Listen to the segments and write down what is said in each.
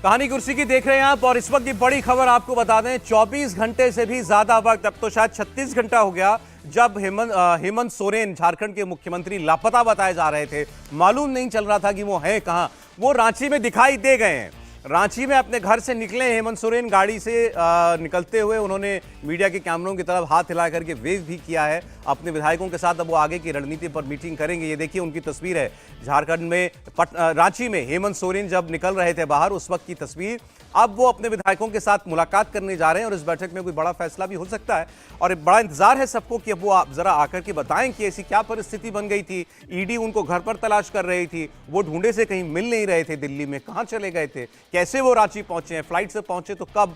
कहानी कुर्सी की देख रहे हैं आप और इस वक्त की बड़ी खबर आपको बता दें, 24 घंटे से भी ज्यादा वक्त, अब तो शायद 36 घंटा हो गया, जब हेमंत सोरेन झारखंड के मुख्यमंत्री लापता बताए जा रहे थे। मालूम नहीं चल रहा था कि वो हैं कहां। वो रांची में दिखाई दे गए हैं। रांची में अपने घर से निकले हेमंत सोरेन, गाड़ी से निकलते हुए उन्होंने मीडिया के कैमरों की तरफ हाथ हिला करके वेव भी किया है अपने विधायकों के साथ। अब वो आगे की रणनीति पर मीटिंग करेंगे। ये देखिए उनकी तस्वीर है, झारखंड में रांची में हेमंत सोरेन जब निकल रहे थे बाहर, उस वक्त की तस्वीर। अब वो अपने विधायकों के साथ मुलाकात करने जा रहे हैं और इस बैठक में कोई बड़ा फैसला भी हो सकता है और बड़ा इंतजार है सबको कि अब वो जरा आकर के बताएं कि ऐसी क्या परिस्थिति बन गई थी। ईडी उनको घर पर तलाश कर रही थी, वो ढूंढे से कहीं मिल नहीं रहे थे, दिल्ली में कहां चले गए थे, कैसे वो रांची पहुंचे हैं, फ्लाइट से पहुंचे तो कब,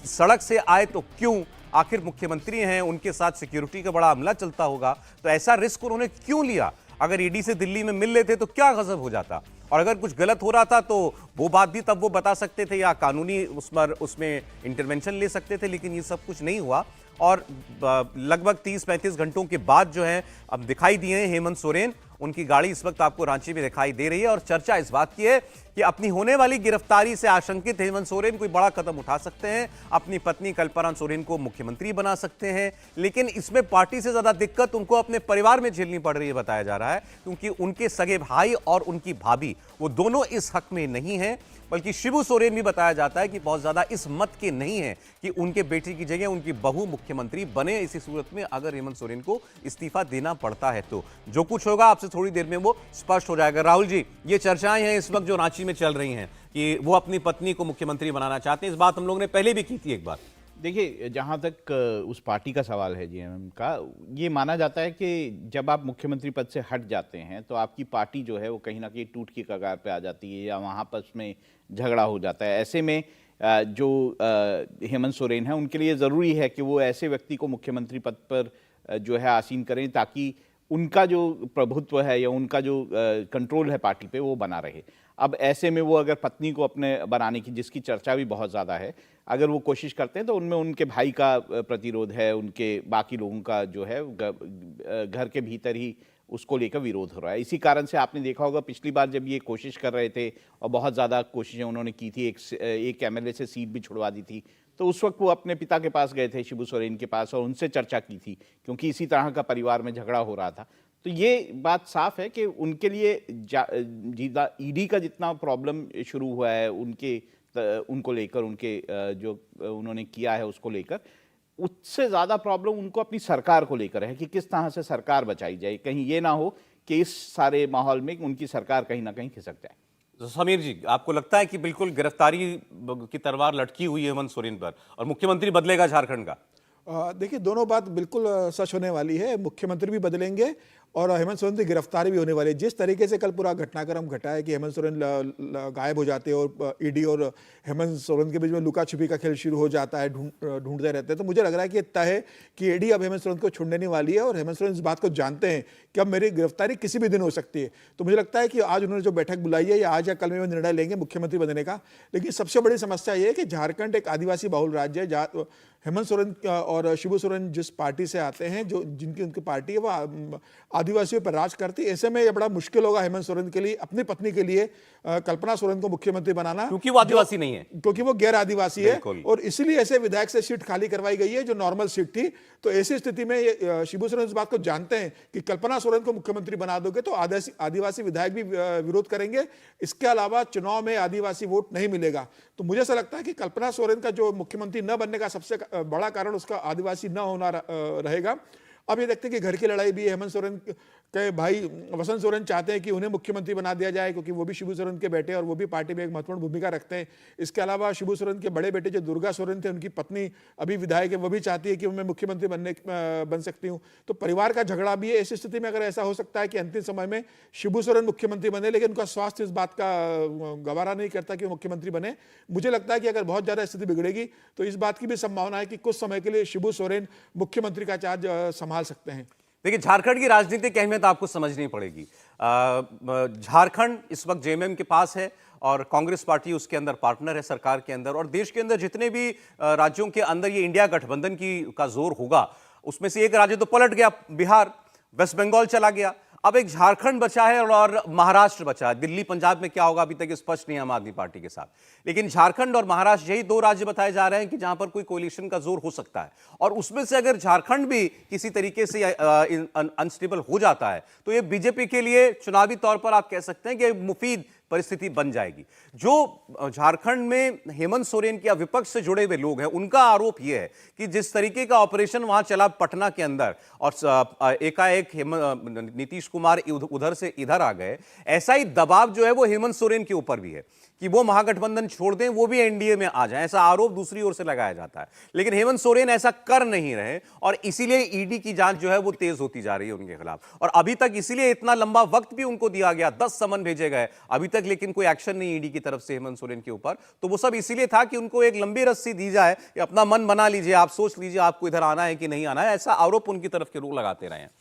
सड़क से आए तो क्यों, आखिर मुख्यमंत्री हैं, उनके साथ सिक्योरिटी का बड़ा अमला चलता होगा तो ऐसा रिस्क उन्होंने क्यों लिया। अगर ईडी से दिल्ली में मिल लेते तो क्या गजब हो जाता, और अगर कुछ गलत हो रहा था तो वो बात भी तब वो बता सकते थे या कानूनी उसमें इंटरवेंशन ले सकते थे, लेकिन ये सब कुछ नहीं हुआ। और लगभग 30-35 घंटों के बाद जो है अब दिखाई दिए हैं हेमंत सोरेन। उनकी गाड़ी इस वक्त आपको रांची में दिखाई दे रही है और चर्चा इस बात की है कि अपनी होने वाली गिरफ्तारी से आशंकित हेमंत सोरेन कोई बड़ा कदम उठा सकते हैं, अपनी पत्नी कल्पना सोरेन को मुख्यमंत्री बना सकते हैं। लेकिन इसमें पार्टी से ज्यादा दिक्कत उनको अपने परिवार में झेलनी पड़ रही है, बताया जा रहा है, क्योंकि उनके सगे भाई और उनकी भाभी वो दोनों इस हक में नहीं है। बल्कि शिबू सोरेन भी बताया जाता है कि बहुत ज्यादा इस मत के नहीं है कि उनके बेटे की जगह उनकी बहू मुख्यमंत्री बने। इसी सूरत में अगर हेमंत सोरेन को इस्तीफा देना पड़ता है तो जो कुछ होगा आपसे थोड़ी देर में वो स्पष्ट हो जाएगा। राहुल जी, ये चर्चाएं हैं इस वक्त जो रांची में चल रही हैं कि वो अपनी पत्नी को मुख्यमंत्री बनाना चाहते हैं। इस बात हम लोग ने पहले भी की थी एक बार। देखिए, जहाँ तक उस पार्टी का सवाल है जीएमएम का, ये माना जाता है कि जब आप मुख्यमंत्री पद से हट जाते हैं तो आपकी पार्टी जो है वो कहीं ना कहीं टूट की कगार पे आ जाती है या वहाँ पर उसमें झगड़ा हो जाता है। ऐसे में जो हेमंत सोरेन है उनके लिए ज़रूरी है कि वो ऐसे व्यक्ति को मुख्यमंत्री पद पर जो है आसीन करें ताकि उनका जो प्रभुत्व है या उनका जो कंट्रोल है पार्टी पे वो बना रहे। अब ऐसे में वो अगर पत्नी को अपने बनाने की, जिसकी चर्चा भी बहुत ज़्यादा है, अगर वो कोशिश करते हैं तो उनमें उनके भाई का प्रतिरोध है, उनके बाकी लोगों का जो है घर के भीतर ही उसको लेकर विरोध हो रहा है। इसी कारण से आपने देखा होगा पिछली बार जब ये कोशिश कर रहे थे और बहुत ज़्यादा कोशिशें उन्होंने की थी, एक एमएलए से सीट भी छुड़वा दी थी, तो उस वक्त वो अपने पिता के पास गए थे, शिबू सोरेन के पास, और उनसे चर्चा की थी क्योंकि इसी तरह का परिवार में झगड़ा हो रहा था। तो ये बात साफ है कि उनके लिए ईडी का जितना प्रॉब्लम शुरू हुआ है उनको लेकर, उनके जो उन्होंने किया है उसको लेकर, उससे ज़्यादा प्रॉब्लम उनको अपनी सरकार को लेकर है कि किस तरह से सरकार बचाई जाए। कहीं ये ना हो कि इस सारे माहौल में उनकी सरकार कहीं ना कहीं खिसक जाए। तो समीर जी, आपको लगता है कि बिल्कुल गिरफ्तारी की तलवार लटकी हुई है हेमंत सोरेन पर और मुख्यमंत्री बदलेगा झारखंड का? देखिए, दोनों बात बिल्कुल सच होने वाली है। मुख्यमंत्री भी बदलेंगे और हेमंत सोरेन की गिरफ्तारी भी होने वाली है। जिस तरीके से कल पूरा घटनाक्रम घटा है कि हेमंत सोरेन गायब हो जाते हैं और ईडी और हेमंत सोरेन के बीच में लुका छिपी का खेल शुरू हो जाता है, ढूंढते रहते हैं, तो मुझे लग रहा है कि तय है कि ईडी अब हेमंत सोरेन को छोड़ने नहीं वाली है और हेमंत सोरेन इस बात को जानते हैं कि अब मेरी गिरफ्तारी किसी भी दिन हो सकती है। तो मुझे लगता है कि आज उन्होंने जो बैठक बुलाई है या आज या कल में वो निर्णय लेंगे मुख्यमंत्री बनने का। लेकिन सबसे बड़ी समस्या ये है कि झारखंड एक आदिवासी बहुल राज्य है, जहाँ हेमंत सोरेन और शिबू सोरेन जिस पार्टी से आते हैं, जो जिनकी उनकी पार्टी है, वो आदिवासियों पर राज करती है। ऐसे में ये बड़ा मुश्किल होगा हेमंत सोरेन के लिए, अपनी पत्नी के लिए, कल्पना सोरेन को मुख्यमंत्री बनाना, क्योंकि वो आदिवासी नहीं है, क्योंकि वो गैर आदिवासी है और इसीलिए ऐसे विधायक से सीट खाली करवाई गई है जो नॉर्मल सीट थी। तो ऐसी स्थिति में शिबू सोरेन इस बात को जानते हैं कि कल्पना सोरेन को मुख्यमंत्री बना दोगे तो आदिवासी विधायक भी विरोध करेंगे। इसके अलावा चुनाव में आदिवासी वोट नहीं मिलेगा। तो मुझे ऐसा लगता है कि कल्पना सोरेन का जो मुख्यमंत्री न बनने का सबसे बड़ा कारण उसका आदिवासी न होना रहेगा। अब ये देखते हैं कि घर की लड़ाई भी है। हेमंत सोरेन के भाई वसंत सोरेन चाहते हैं कि उन्हें मुख्यमंत्री बना दिया जाए क्योंकि वो भी शिबू सोरेन के बेटे और वो भी पार्टी में एक महत्वपूर्ण भूमिका रखते हैं। इसके अलावा शिबू सोरेन के बड़े बेटे जो दुर्गा सोरेन थे, उनकी पत्नी अभी विधायक है, वो भी चाहती है कि मैं मुख्यमंत्री बन सकती हूँ। तो परिवार का झगड़ा भी है। ऐसी स्थिति में अगर ऐसा हो सकता है कि अंतिम समय में शिबू सोरेन मुख्यमंत्री बने, लेकिन उनका स्वास्थ्य इस बात का गवारा नहीं करता कि वो मुख्यमंत्री बने। मुझे लगता है कि अगर बहुत ज़्यादा स्थिति बिगड़ेगी तो इस बात की भी संभावना है कि कुछ समय के लिए शिबू सोरेन मुख्यमंत्री का चार्ज संभाल सकते हैं। देखिए, झारखंड की राजनीतिक अहमियत आपको समझनी पड़ेगी। झारखंड इस वक्त जेएमएम के पास है और कांग्रेस पार्टी उसके अंदर पार्टनर है सरकार के अंदर, और देश के अंदर जितने भी राज्यों के अंदर ये इंडिया गठबंधन का जोर होगा, उसमें से एक राज्य तो पलट गया, बिहार, वेस्ट बंगाल चला गया। अब एक झारखंड बचा है और महाराष्ट्र बचा है। दिल्ली पंजाब में क्या होगा अभी तक स्पष्ट नहीं है आम आदमी पार्टी के साथ, लेकिन झारखंड और महाराष्ट्र यही दो राज्य बताए जा रहे हैं कि जहां पर कोई कोलिशन का जोर हो सकता है। और उसमें से अगर झारखंड भी किसी तरीके से अनस्टेबल हो जाता है तो ये बीजेपी के लिए चुनावी तौर पर आप कह सकते हैं कि मुफीद परिस्थिति बन जाएगी। जो झारखंड में हेमंत सोरेन के विपक्ष से जुड़े हुए लोग हैं उनका आरोप यह है कि जिस तरीके का ऑपरेशन वहां चला पटना के अंदर और एकाएक नीतीश कुमार उधर से इधर आ गए, ऐसा ही दबाव जो है वो हेमंत सोरेन के ऊपर भी है कि वो महागठबंधन छोड़ दें, वो भी एनडीए में आ जाएं, ऐसा आरोप दूसरी ओर से लगाया जाता है। लेकिन हेमंत सोरेन ऐसा कर नहीं रहे और इसीलिए ईडी की जांच जो है वो तेज होती जा रही है उनके खिलाफ। और अभी तक इसीलिए इतना लंबा वक्त भी उनको दिया गया, 10 समन भेजे गए अभी तक, लेकिन कोई एक्शन नहीं ईडी की तरफ से हेमंत सोरेन के ऊपर। तो वो सब इसीलिए था कि उनको एक लंबी रस्सी दी जाए कि अपना मन बना लीजिए, आप सोच लीजिए आपको इधर आना है कि नहीं आना है, ऐसा आरोप उनकी तरफ के लोग लगाते रहे हैं।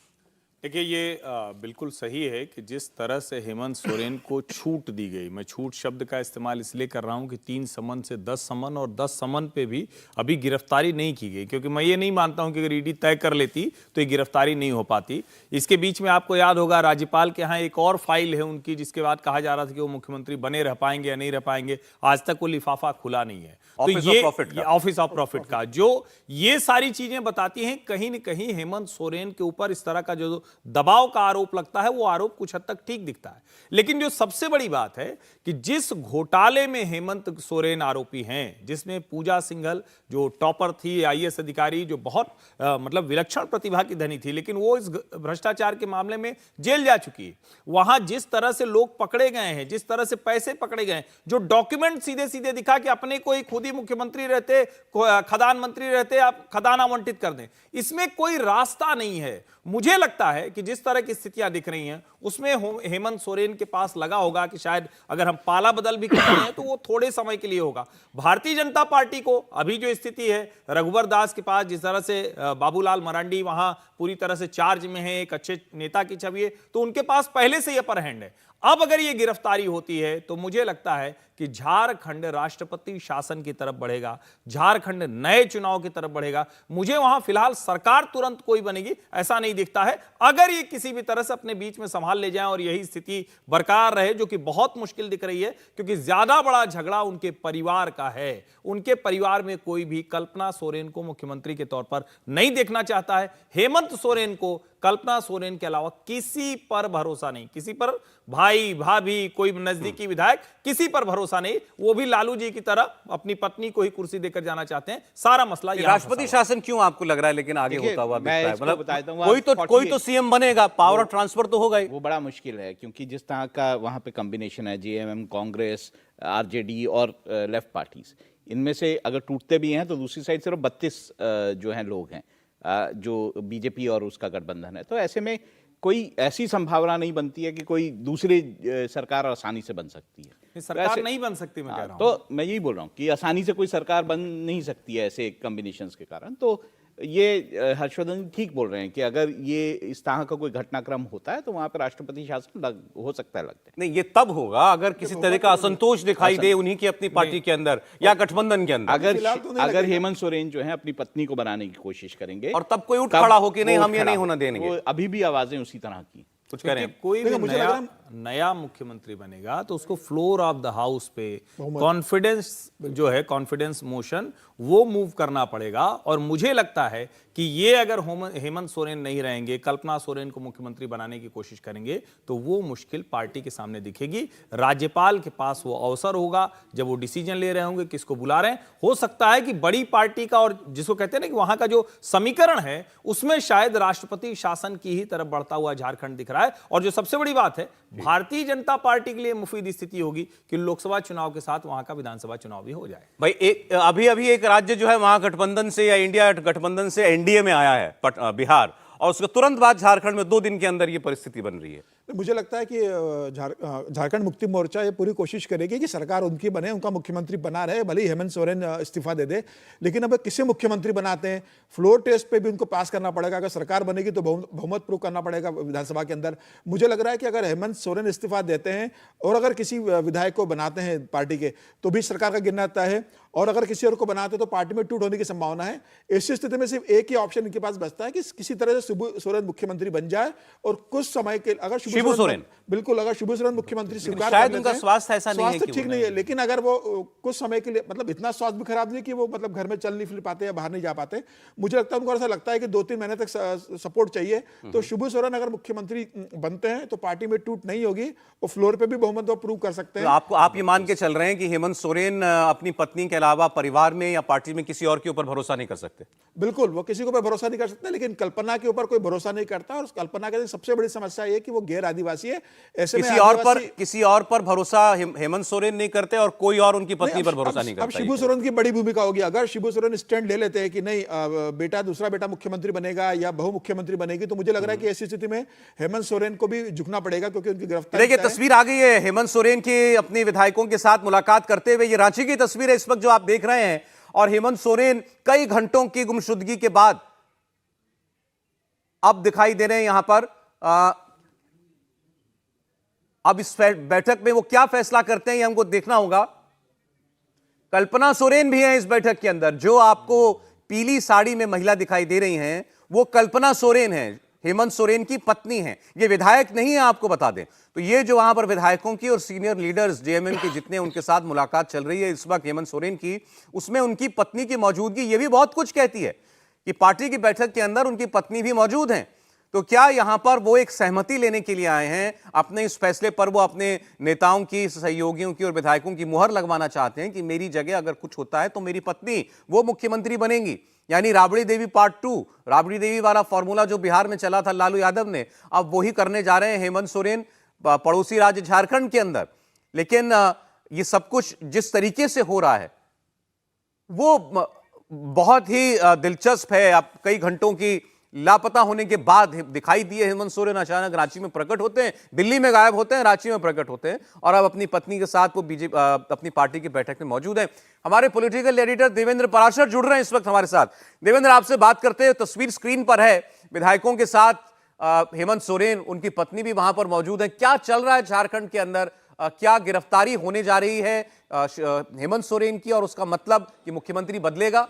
देखिए ये बिल्कुल सही है कि जिस तरह से हेमंत सोरेन को छूट दी गई, मैं छूट शब्द का इस्तेमाल इसलिए कर रहा हूं कि 3 समन से 10 समन और 10 समन पे भी अभी गिरफ्तारी नहीं की गई, क्योंकि मैं ये नहीं मानता हूं कि अगर ईडी तय कर लेती तो ये गिरफ्तारी नहीं हो पाती। इसके बीच में आपको याद होगा राज्यपाल के यहाँ एक और फाइल है उनकी, जिसके बाद कहा जा रहा था कि वो मुख्यमंत्री बने रह पाएंगे या नहीं रह पाएंगे। आज तक वो लिफाफा खुला नहीं है। तो ये ऑफिस ऑफ प्रॉफिट का जो ये सारी चीजें बताती हैं, कहीं न कहीं हेमंत सोरेन के ऊपर इस तरह का जो दबाव का आरोप लगता है वो आरोप कुछ हद तक ठीक दिखता है। लेकिन जो सबसे बड़ी बात है कि जिस घोटाले में हेमंत सोरेन आरोपी हैं, जिसमें पूजा सिंघल जो टॉपर थी, आईएएस अधिकारी जो बहुत मतलब विलक्षण प्रतिभा की धनी थी, लेकिन वो इस भ्रष्टाचार के मामले में जेल जा चुकी है। वहां जिस तरह से लोग पकड़े गए हैं, जिस तरह से पैसे पकड़े गए, जो डॉक्यूमेंट सीधे सीधे दिखा कि अपने को ही खुद ही मुख्यमंत्री रहते, खदान मंत्री रहते, आप खदान आवंटित कर दें, इसमें कोई रास्ता नहीं है। मुझे लगता है कि जिस तरह की स्थितियां दिख रही हैं उसमें हेमंत सोरेन के पास लगा होगा कि शायद अगर हम पाला बदल भी करते हैं तो वो थोड़े समय के लिए होगा। भारतीय जनता पार्टी को अभी जो स्थिति है, रघुवर दास के पास जिस तरह से बाबूलाल मरांडी वहां पूरी तरह से चार्ज में है, एक अच्छे नेता की छवि है, तो उनके पास पहले से ही अपर हैंड है। अब अगर ये गिरफ्तारी होती है तो मुझे लगता है कि झारखंड राष्ट्रपति शासन की तरफ बढ़ेगा, झारखंड नए चुनाव की तरफ बढ़ेगा। मुझे वहां फिलहाल सरकार तुरंत कोई बनेगी ऐसा नहीं दिखता है। अगर ये किसी भी तरह से अपने बीच में संभाल ले जाएं और यही स्थिति बरकरार रहे, जो कि बहुत मुश्किल दिख रही है, क्योंकि ज्यादा बड़ा झगड़ा उनके परिवार का है। उनके परिवार में कोई भी कल्पना सोरेन को मुख्यमंत्री के तौर पर नहीं देखना चाहता है। हेमंत सोरेन को कल्पना सोरेन के अलावा किसी पर भरोसा नहीं, किसी पर, भाई भाभी, कोई नजदीकी विधायक, किसी पर भरोसा नहीं। वो भी लालू जी की तरह अपनी पत्नी को ही कुर्सी देकर जाना चाहते हैं। सारा मसला राष्ट्रपति शासन क्यों आपको लग रहा है लेकिन आगे होता हुआ मैं दिखता है? मतलब कोई तो सीएम बनेगा, पावर ऑफ ट्रांसफर तो होगा ही। वो बड़ा मुश्किल है, क्योंकि जिस तरह का वहां पे कॉम्बिनेशन है, जेएमएम, कांग्रेस, आरजेडी और लेफ्ट पार्टीज, इनमें से अगर टूटते भी हैं तो दूसरी साइड सिर्फ 32 जो हैं लोग हैं जो बीजेपी और उसका गठबंधन है। तो ऐसे में कोई ऐसी संभावना नहीं बनती है कि कोई दूसरी सरकार आसानी से बन सकती है। सरकार नहीं बन सकती, मैं कह रहा हूं। तो मैं यही बोल रहा हूं कि आसानी से कोई सरकार बन नहीं सकती है ऐसे कॉम्बिनेशंस के कारण। तो ये हर्षवर्धन ठीक बोल रहे हैं कि अगर ये इस तरह का कोई घटनाक्रम होता है तो वहां पर राष्ट्रपति शासन हो सकता है। लगता है नहीं, ये तब होगा अगर किसी तरह का असंतोष दिखाई दे उन्हीं की अपनी पार्टी के अंदर या गठबंधन के अंदर। अगर हेमंत सोरेन जो है अपनी पत्नी को बनाने की कोशिश करेंगे और तब कोई उठ खड़ा हो कि नहीं हम ये नहीं होना देंगे, अभी भी आवाजें उसी तरह की कुछ करें। कोई भी नया मुख्यमंत्री बनेगा तो उसको फ्लोर ऑफ द हाउस पे कॉन्फिडेंस जो है, कॉन्फिडेंस मोशन, वो मूव करना पड़ेगा। और मुझे लगता है कि ये अगर हेमंत सोरेन नहीं रहेंगे, कल्पना सोरेन को मुख्यमंत्री बनाने की कोशिश करेंगे, तो वो मुश्किल पार्टी के सामने दिखेगी। राज्यपाल के पास वो अवसर होगा जब वो डिसीजन ले रहे होंगे किसको बुला रहे हैं। हो सकता है कि बड़ी पार्टी का, और जिसको कहते हैं ना कि वहां का जो समीकरण है उसमें शायद राष्ट्रपति शासन की ही तरफ बढ़ता हुआ झारखंड दिख रहा है। और जो सबसे बड़ी बात है, भारतीय जनता पार्टी के लिए मुफीद स्थिति होगी कि लोकसभा चुनाव के साथ वहां का विधानसभा चुनाव भी हो जाए। भाई अभी एक राज्य जो है महागठबंधन से या इंडिया गठबंधन से एनडीए में आया है, बिहार, और उसके तुरंत बाद झारखंड में 2 दिन के अंदर ये परिस्थिति बन रही है। मुझे लगता है कि झारखंड मुक्ति मोर्चा ये पूरी कोशिश करेगी कि सरकार उनकी बने, उनका मुख्यमंत्री बना रहे, भले ही हेमंत सोरेन इस्तीफा दे दे, लेकिन अब किसी मुख्यमंत्री बनाते हैं फ्लोर टेस्ट पे भी उनको पास करना पड़ेगा। अगर सरकार बनेगी तो बहुमत प्रूव करना पड़ेगा विधानसभा के अंदर। मुझे लग रहा है कि अगर हेमंत सोरेन इस्तीफा देते हैं और अगर किसी विधायक को बनाते हैं पार्टी के, तो भी सरकार का गिरना तय है, और अगर किसी और को बनाते तो पार्टी में टूट होने की संभावना है। ऐसी स्थिति में सिर्फ एक ही ऑप्शन इनके पास बचता है कि किसी तरह से शिबू सोरेन मुख्यमंत्री बन जाए, और कुछ समय के अगर शिबू सोरेन बिल्कुल अगर शिबू सोरेन मुख्यमंत्री स्वीकार शायद उनका स्वास्थ्य ऐसा नहीं है कि ठीक नहीं है, लेकिन अगर वो कुछ समय के लिए, मतलब इतना स्वास्थ्य भी खराब नहीं कि वो मतलब घर में चल नहीं फिर पाते या बाहर नहीं जा पाते, मुझे लगता है उनको ऐसा लगता है कि 2-3 महीने तक सपोर्ट चाहिए। तो शिबू सोरेन अगर मुख्यमंत्री बनते हैं तो पार्टी में टूट नहीं होगी, वो फ्लोर पे भी बहुमत वो प्रूव कर सकते हैं। तो आप ये मान के चल रहे हैं कि हेमंत सोरेन अपनी पत्नी के अलावा परिवार में या पार्टी में किसी और के ऊपर भरोसा नहीं कर सकते? बिल्कुल, वो किसी के ऊपर भरोसा नहीं कर सकते, लेकिन कल्पना के ऊपर कोई भरोसा नहीं करता, और कल्पना के सबसे बड़ी समस्या ये कि वो गैर आदिवासी है। ऐसे में किसी और पर भरोसा हेमंत सोरेन नहीं करते और कोई और उनकी पत्नी पर भरोसा नहीं करता। अब शिबू सोरेन की बड़ी भूमिका होगी। अगर शिबू सोरेन स्टैंड ले लेते हैं कि नहीं दूसरा बेटा मुख्यमंत्री बनेगा या बहु मुख्यमंत्री बनेगी, तो मुझे लग रहा है कि ऐसी स्थिति में हेमंत सोरेन को भी झुकना पड़ेगा, क्योंकि उनकी गिरफ्तारी। देखिए, तस्वीर आ गई है हेमंत सोरेन की अपने विधायकों के साथ मुलाकात करते हुए। ये रांची की तस्वीर है इस वक्त जो आप देख रहे हैं, और हेमंत सोरेन कई घंटों की गुमशुदगी के बाद अब दिखाई दे रहे हैं यहां पर। अब इस बैठक में वो क्या फैसला करते हैं ये हमको देखना होगा। कल्पना सोरेन भी है इस बैठक के अंदर। जो आपको पीली साड़ी में महिला दिखाई दे रही हैं वो कल्पना सोरेन है, हेमंत सोरेन की पत्नी है। ये विधायक नहीं है, आपको बता दें। तो ये जो वहां पर विधायकों की और सीनियर लीडर्स जेएमएम के जितने उनके साथ मुलाकात चल रही है इस वक्त हेमंत सोरेन की, उसमें उनकी पत्नी की मौजूदगी ये भी बहुत कुछ कहती है कि पार्टी की बैठक के अंदर उनकी पत्नी भी मौजूद हैं। तो क्या यहां पर वो एक सहमति लेने के लिए आए हैं अपने इस फैसले पर? वो अपने नेताओं की, सहयोगियों की और विधायकों की मुहर लगवाना चाहते हैं कि मेरी जगह अगर कुछ होता है तो मेरी पत्नी वो मुख्यमंत्री बनेंगी। यानी राबड़ी देवी पार्ट 2, राबड़ी देवी वाला फॉर्मूला जो बिहार में चला था लालू यादव ने, अब वही करने जा रहे हैं हेमंत सोरेन पड़ोसी राज्य झारखंड के अंदर। लेकिन ये सब कुछ जिस तरीके से हो रहा है वो बहुत ही दिलचस्प है। आप कई घंटों की लापता होने के बाद दिखाई दिए हेमंत सोरेन अचानक रांची में प्रकट होते हैं, दिल्ली में गायब होते हैं, रांची में प्रकट होते हैं, और अब अपनी पत्नी के साथ वो बीजेपी अपनी पार्टी की बैठक में मौजूद हैं। हमारे पॉलिटिकल एडिटर देवेंद्र पराशर जुड़ रहे हैं इस वक्त हमारे साथ। देवेंद्र, आपसे बात करते हैं। तस्वीर स्क्रीन पर है, विधायकों के साथ हेमंत सोरेन, उनकी पत्नी भी वहां पर मौजूद है। क्या चल रहा है झारखंड के अंदर? क्या गिरफ्तारी होने जा रही है हेमंत सोरेन की, और उसका मतलब कि मुख्यमंत्री बदलेगा?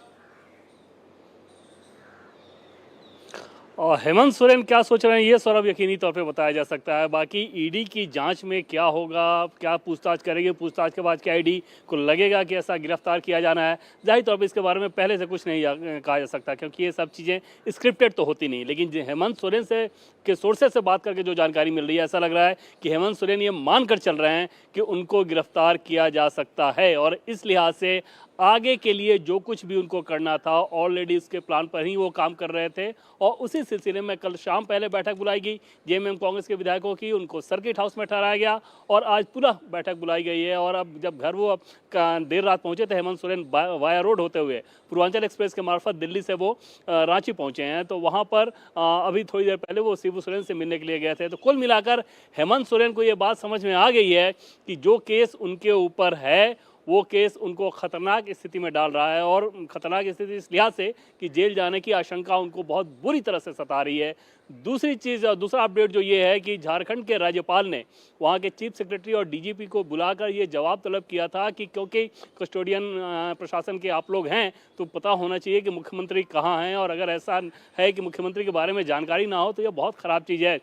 और हेमंत सोरेन क्या सोच रहे हैं ये सौरभ यकीनी तौर पे बताया जा सकता है। बाकी ईडी की जांच में क्या होगा, क्या पूछताछ करेंगे, पूछताछ के बाद क्या ईडी को लगेगा कि ऐसा गिरफ्तार किया जाना है, जाहिर तौर पे इसके बारे में पहले से कुछ नहीं कहा जा सकता, क्योंकि ये सब चीज़ें स्क्रिप्टेड तो होती नहीं। लेकिन हेमंत सोरेन से के सोर्सेज से बात करके जो जानकारी मिल रही है, ऐसा लग रहा है कि हेमंत सोरेन ये मान कर चल रहे हैं कि उनको गिरफ्तार किया जा सकता है, और इस लिहाज से आगे के लिए जो कुछ भी उनको करना था ऑलरेडी उसके प्लान पर ही वो काम कर रहे थे। और उसी सिलसिले में कल शाम पहले बैठक बुलाई गई जेएमएम कांग्रेस के विधायकों की, उनको सर्किट हाउस में ठहराया गया, और आज पूरा बैठक बुलाई गई है। और अब जब घर वो देर रात पहुंचे थे हेमंत सोरेन वाया रोड होते हुए पूर्वांचल एक्सप्रेस के मार्फत दिल्ली से वो रांची पहुंचे हैं। तो वहाँ पर अभी थोड़ी देर पहले वो शिबू सोरेन से मिलने के लिए गए थे। तो कुल मिलाकर हेमंत सोरेन को ये बात समझ में आ गई है कि जो केस उनके ऊपर है वो केस उनको खतरनाक स्थिति में डाल रहा है, और खतरनाक स्थिति इस लिहाज से कि जेल जाने की आशंका उनको बहुत बुरी तरह से सता रही है। दूसरा अपडेट जो ये है कि झारखंड के राज्यपाल ने वहाँ के चीफ सेक्रेटरी और डीजीपी को बुलाकर ये जवाब तलब किया था कि क्योंकि कस्टोडियन प्रशासन के आप लोग हैं तो पता होना चाहिए कि मुख्यमंत्री कहाँ हैं, और अगर ऐसा है कि मुख्यमंत्री के बारे में जानकारी ना हो तो ये बहुत ख़राब चीज़ है।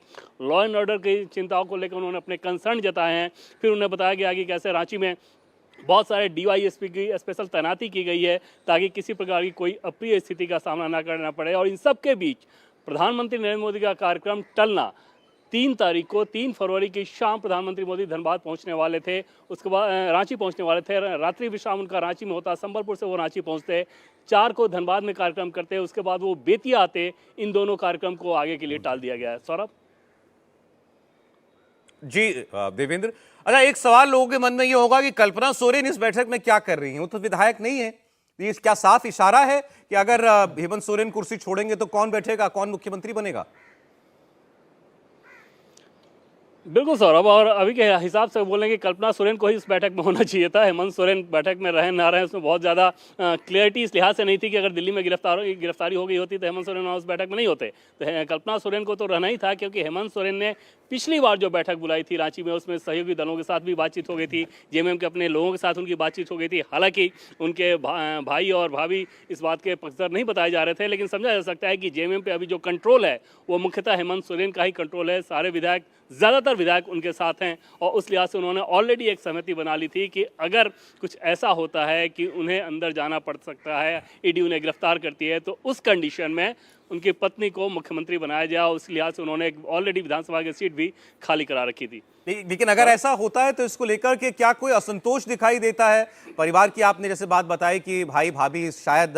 लॉ एंड ऑर्डर की चिंताओं को लेकर उन्होंने अपने कंसर्न जताए हैं। फिर उन्हें बताया गया कि कैसे रांची में बहुत सारे डीवाईएसपी की स्पेशल तैनाती की गई है ताकि किसी प्रकार की कोई अप्रिय स्थिति का सामना ना करना पड़े। और इन सब के बीच प्रधानमंत्री नरेंद्र मोदी का कार्यक्रम टलना, 3 फरवरी की शाम प्रधानमंत्री मोदी धनबाद पहुंचने वाले थे, उसके बाद रांची पहुंचने वाले थे। रात्रि विश्राम उनका रांची में होता, संबलपुर से वो रांची पहुंचते, 4 को धनबाद में कार्यक्रम करते, उसके बाद वो बेतिया आते। इन दोनों कार्यक्रम को आगे के लिए टाल दिया गया है। सौरभ जी देवेंद्र, अच्छा, एक सवाल लोगों के मन में ये होगा कि कल्पना सोरेन इस बैठक में क्या कर रही हैं? वो तो विधायक नहीं है। ये क्या साफ इशारा है कि अगर हेमंत सोरेन कुर्सी छोड़ेंगे तो कौन बैठेगा, कौन मुख्यमंत्री बनेगा? बिल्कुल सौरभ, और अभी के हिसाब से बोलेंगे कल्पना सोरेन को ही इस बैठक में होना चाहिए था। हेमंत सोरेन बैठक में रहे ना रहे उसमें बहुत ज़्यादा क्लियरिटी इस लिहाज से नहीं थी कि अगर दिल्ली में गिरफ्तारी हो गई होती तो हेमंत सोरेन उस बैठक में नहीं होते। तो कल्पना सोरेन को तो रहना ही था, क्योंकि हेमंत सोरेन ने पिछली बार जो बैठक बुलाई थी रांची में, उसमें सहयोगी दलों के साथ भी बातचीत हो गई थी, जेएमएम के अपने लोगों के साथ उनकी बातचीत हो गई थी। हालांकि उनके भाई और भाभी इस बात के पक्षधर नहीं बताए जा रहे थे, लेकिन समझा जा सकता है कि जेएमएम पे अभी जो कंट्रोल है वो मुख्यतः हेमंत सोरेन का ही कंट्रोल है। सारे विधायक, ज़्यादातर विधायक उनके साथ हैं, और उस लिहाज से उन्होंने ऑलरेडी एक सहमति बना ली थी कि अगर कुछ ऐसा होता है कि उन्हें अंदर जाना पड़ सकता है, ईडी उन्हें गिरफ्तार करती है, तो उस कंडीशन में उनकी पत्नी को मुख्यमंत्री बनाया जाए। उस लिहाज से उन्होंने ऑलरेडी विधानसभा की सीट भी खाली करा रखी थी। लेकिन अगर ऐसा होता है तो इसको लेकर के क्या कोई असंतोष दिखाई देता है परिवार की? आपने जैसे बात बताई कि भाई भाभी शायद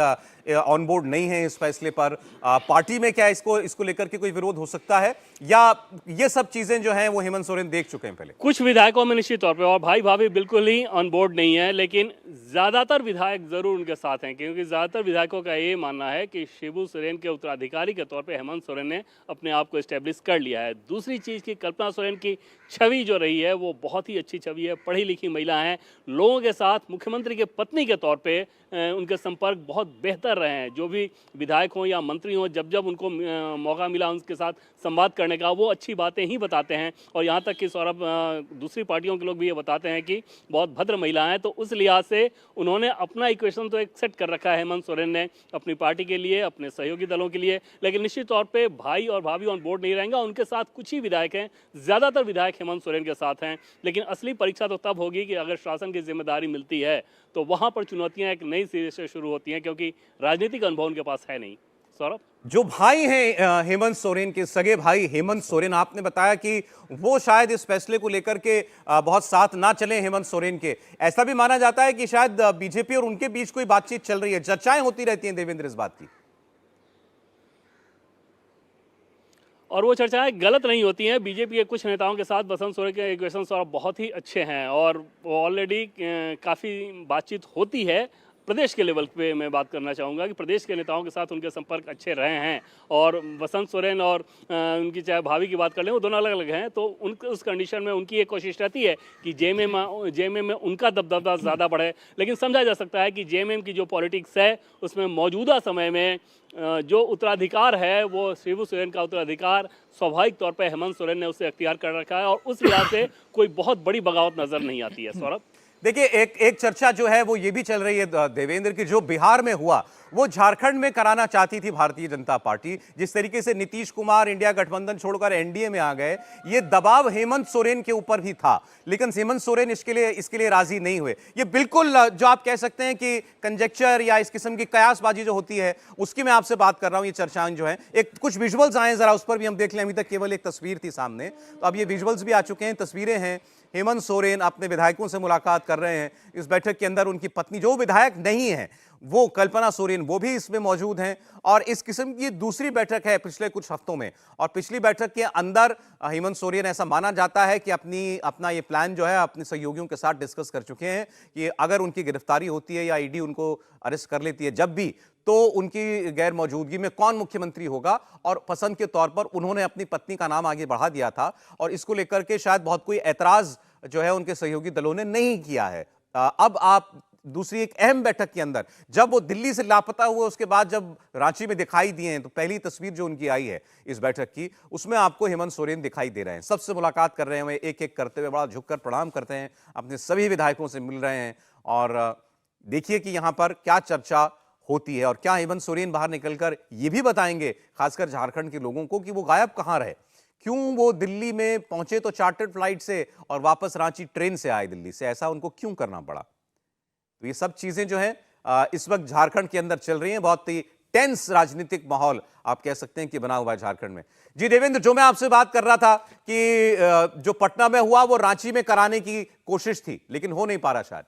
ऑन बोर्ड नहीं है इस फैसले पर, पार्टी में क्या इसको लेकर के कोई विरोध हो सकता है, या ये सब चीजें जो हैं वो हेमंत सोरेन देख चुके हैं पहले? कुछ विधायकों में निश्चित तौर पे, और भाई भाभी बिल्कुल ही ऑन बोर्ड नहीं है, लेकिन ज़्यादातर विधायक ज़रूर उनके साथ हैं, क्योंकि ज़्यादातर विधायकों का ये मानना है कि शिबू सोरेन के उत्तराधिकारी के तौर पे हेमंत सोरेन ने अपने आप को एस्टेब्लिश कर लिया है। दूसरी चीज़ की कल्पना सोरेन की छवि जो रही है वो बहुत ही अच्छी छवि है, पढ़ी लिखी महिला हैं, लोगों के साथ मुख्यमंत्री के पत्नी के तौर पे उनके संपर्क बहुत बेहतर रहे हैं। जो भी विधायक हों या मंत्री हों, जब जब उनको मौका मिला उनके साथ संवाद करने का, वो अच्छी बातें ही बताते हैं। और यहाँ तक कि सौरभ, दूसरी पार्टियों के लोग भी ये बताते हैं कि बहुत भद्र महिला हैं। तो उस लिहाज से उन्होंने अपना इक्वेशन तो एक सेट कर रखा है हेमंत सोरेन ने अपनी पार्टी के लिए, अपने सहयोगी दलों के लिए, लेकिन निश्चित तौर पर भाई और भाभी ऑन बोर्ड नहीं रहेंगे। उनके साथ कुछ ही विधायक हैं, ज़्यादातर विधायक हेमंत सोरेन के साथ हैं। लेकिन असली परीक्षा तो तब होगी कि अगर शासन की जिम्मेदारी मिलती है तो वहां पर चुनौतियां एक नई सिरे से शुरू होती हैं, क्योंकि राजनीतिक अनुभव उनके पास है नहीं। सौरभ, जो भाई हैं हेमंत सोरेन के सगे भाई हेमंत सोरेन, आपने बताया कि वो शायद इस फैसले को लेकर के बहुत साथ ना चले हेमंत सोरेन के। ऐसा भी माना जाता है कि शायद बीजेपी और उनके बीच कोई बातचीत चल रही है, चर्चाएं होती रहती हैं देवेंद्र इस बात की। और वो चर्चाएं गलत नहीं होती हैं। बीजेपी के कुछ नेताओं के साथ बसंत सोरेन के इक्वेशन सौरभ बहुत ही अच्छे हैं, और ऑलरेडी काफ़ी बातचीत होती है। प्रदेश के लेवल पे मैं बात करना चाहूँगा कि प्रदेश के नेताओं के साथ उनके संपर्क अच्छे रहे हैं, और बसंत सोरेन और उनकी चाहे भाभी की बात कर लें, वो दोनों अलग अलग हैं। तो उनके उस कंडीशन में उनकी एक कोशिश रहती है कि जेएमएम में उनका दबदबा ज़्यादा बढ़े। लेकिन समझा जा सकता है कि जेएमएम की जो पॉलिटिक्स है उसमें मौजूदा समय में जो उत्तराधिकार है वो शिबू सोरेन का उत्तराधिकार स्वाभाविक तौर पर हेमंत सोरेन ने उसे अख्तियार कर रखा है, और उस लिहाज से कोई बहुत बड़ी बगावत नजर नहीं आती है। सौरभ, देखिए, एक चर्चा जो है वो ये भी चल रही है देवेंद्र की, जो बिहार में हुआ वो झारखंड में कराना चाहती थी भारतीय जनता पार्टी। जिस तरीके से नीतीश कुमार इंडिया गठबंधन छोड़कर एनडीए में आ गए, ये दबाव हेमंत सोरेन के ऊपर भी था, लेकिन हेमंत सोरेन इसके लिए राजी नहीं हुए। ये बिल्कुल जो आप कह सकते हैं कि कंजेक्चर या इस किस्म की कयासबाजी जो होती है उसकी मैं आपसे बात कर रहा हूं। ये चर्चाएं जो है, एक कुछ विजुअल्स आए जरा उस पर भी हम देख लें। अभी तक केवल एक तस्वीर थी सामने, तो अब ये विजुअल्स भी आ चुके हैं, तस्वीरें हैं। हेमंत सोरेन अपने विधायकों से मुलाकात कर रहे हैं। इस बैठक के अंदर उनकी पत्नी, जो विधायक नहीं है, वो कल्पना सोरेन, वो भी इसमें मौजूद हैं। और इस किस्म की दूसरी बैठक है पिछले कुछ हफ्तों में, और पिछली बैठक के अंदर हेमंत सोरेन, ऐसा माना जाता है कि अपना ये प्लान जो है अपने सहयोगियों के साथ डिस्कस कर चुके हैं कि अगर उनकी गिरफ्तारी होती है या ईडी उनको अरेस्ट कर लेती है जब भी, तो उनकी गैर मौजूदगी में कौन मुख्यमंत्री होगा। और पसंद के तौर पर उन्होंने अपनी पत्नी का नाम आगे बढ़ा दिया था, और इसको लेकर के शायद बहुत कोई ऐतराज जो है उनके सहयोगी दलों ने नहीं किया है। अब आप दूसरी एक अहम बैठक के अंदर, जब वो दिल्ली से लापता हुए उसके बाद जब रांची में दिखाई दिए हैं, तो पहली तस्वीर जो उनकी आई है इस बैठक की, उसमें आपको हेमंत सोरेन दिखाई दे रहे हैं, सबसे मुलाकात कर रहे हैं, एक एक करते हुए बड़ा झुककर प्रणाम करते हैं, अपने सभी विधायकों से मिल रहे हैं। और देखिए कि यहां पर क्या चर्चा होती है, और क्या हेमंत सोरेन बाहर निकलकर ये भी बताएंगे खासकर झारखंड के लोगों को कि वो गायब कहां रहे, क्यों वो दिल्ली में पहुंचे तो चार्टर्ड फ्लाइट से और वापस रांची ट्रेन से आए दिल्ली से, ऐसा उनको क्यों करना पड़ा। तो ये सब चीजें जो है इस वक्त झारखंड के अंदर चल रही हैं। बहुत ही टेंस राजनीतिक माहौल आप कह सकते हैं कि बना हुआ है झारखंड में। जी देवेंद्र, जो मैं आपसे बात कर रहा था कि जो पटना में हुआ वो रांची में कराने की कोशिश थी, लेकिन हो नहीं पा रहा शायद।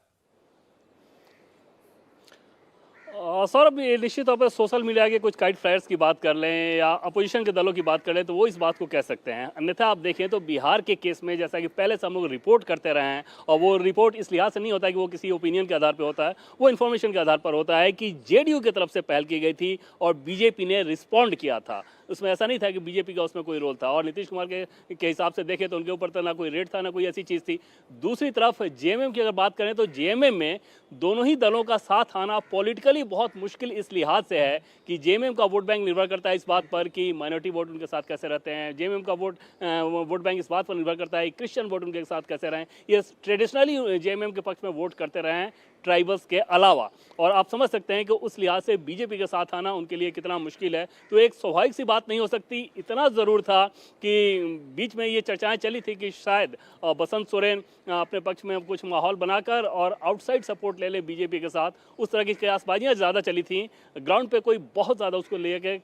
सौरभ, निश्चित तौर पर सोशल मीडिया के कुछ काइट फ्लायर्स की बात कर लें या अपोजिशन के दलों की बात कर लें तो वो इस बात को कह सकते हैं। अन्यथा आप देखें तो बिहार के केस में जैसा कि पहले से हम लोग रिपोर्ट करते रहे हैं, और वो रिपोर्ट इस लिहाज से नहीं होता है कि वो किसी ओपिनियन के आधार पर होता है, वो इन्फॉर्मेशन के आधार पर होता है कि जेडीयू की तरफ से पहल की गई थी और बीजेपी ने रिस्पॉन्ड किया था। उसमें ऐसा नहीं था कि बीजेपी का उसमें कोई रोल था। और नीतीश कुमार के हिसाब से देखें तो उनके ऊपर तो ना कोई रेड था, ना कोई ऐसी चीज़ थी। दूसरी तरफ जेएमएम की अगर बात करें तो जेएमएम में दोनों ही दलों का साथ आना पॉलिटिकली बहुत मुश्किल इस लिहाज से है कि जेएमएम का वोट बैंक निर्भर करता है इस बात पर कि माइनॉरिटी वोट उनके साथ कैसे रहते हैं। जेएमएम का वोट बैंक इस बात पर निर्भर करता है क्रिश्चियन वोट उनके साथ कैसे रहें। ये ट्रेडिशनली जेएमएम के पक्ष में वोट करते रहे हैं ट्राइबल्स के अलावा, और आप समझ सकते हैं कि उस लिहाज से बीजेपी के साथ आना उनके लिए कितना मुश्किल है। तो एक स्वाभाविक सी बात नहीं हो सकती। इतना ज़रूर था कि बीच में ये चर्चाएं चली थी कि शायद बसंत सोरेन अपने पक्ष में कुछ माहौल बनाकर और आउटसाइड सपोर्ट ले ले बीजेपी के साथ, उस तरह की कयासबाजियाँ ज़्यादा चली थी। ग्राउंड पे कोई बहुत ज़्यादा उसको लेके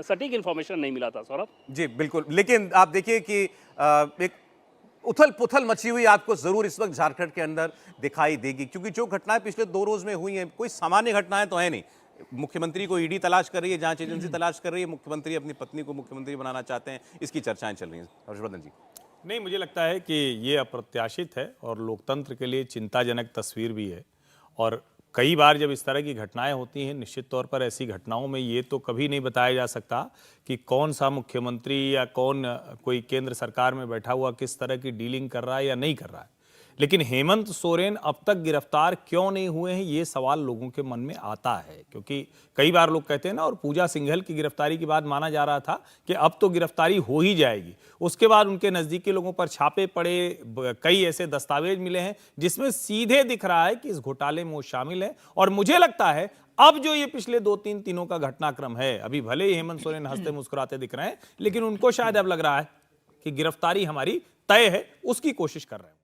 सटीक इन्फॉर्मेशन नहीं मिला था। सौरभ जी बिल्कुल, लेकिन आप देखिए कि एक उथल पुथल मची हुई आपको जरूर इस वक्त झारखंड के अंदर दिखाई देगी, क्योंकि जो घटनाएं पिछले 2 रोज में हुई हैं कोई सामान्य घटनाएं तो है नहीं। मुख्यमंत्री को ईडी तलाश कर रही है, जांच एजेंसी तलाश कर रही है, मुख्यमंत्री अपनी पत्नी को मुख्यमंत्री बनाना चाहते हैं, इसकी चर्चाएं चल रही हैं। हर्षवर्धन जी। नहीं, मुझे लगता है कि ये अप्रत्याशित है और लोकतंत्र के लिए चिंताजनक तस्वीर भी है। और कई बार जब इस तरह की घटनाएं होती हैं, निश्चित तौर पर ऐसी घटनाओं में ये तो कभी नहीं बताया जा सकता कि कौन सा मुख्यमंत्री या कौन कोई केंद्र सरकार में बैठा हुआ किस तरह की डीलिंग कर रहा है या नहीं कर रहा है। लेकिन हेमंत सोरेन अब तक गिरफ्तार क्यों नहीं हुए हैं, ये सवाल लोगों के मन में आता है। क्योंकि कई बार लोग कहते हैं ना, और पूजा सिंघल की गिरफ्तारी के बाद माना जा रहा था कि अब तो गिरफ्तारी हो ही जाएगी। उसके बाद उनके नज़दीकी लोगों पर छापे पड़े, कई ऐसे दस्तावेज मिले हैं जिसमें सीधे दिख रहा है कि इस घोटाले में वो शामिल है। और मुझे लगता है अब जो ये पिछले 2-3 दिनों का घटनाक्रम है, अभी भले ही हेमंत सोरेन हंसते मुस्कुराते दिख रहे हैं, लेकिन उनको शायद अब लग रहा है कि गिरफ्तारी हमारी तय है, उसकी कोशिश कर रहे हैं।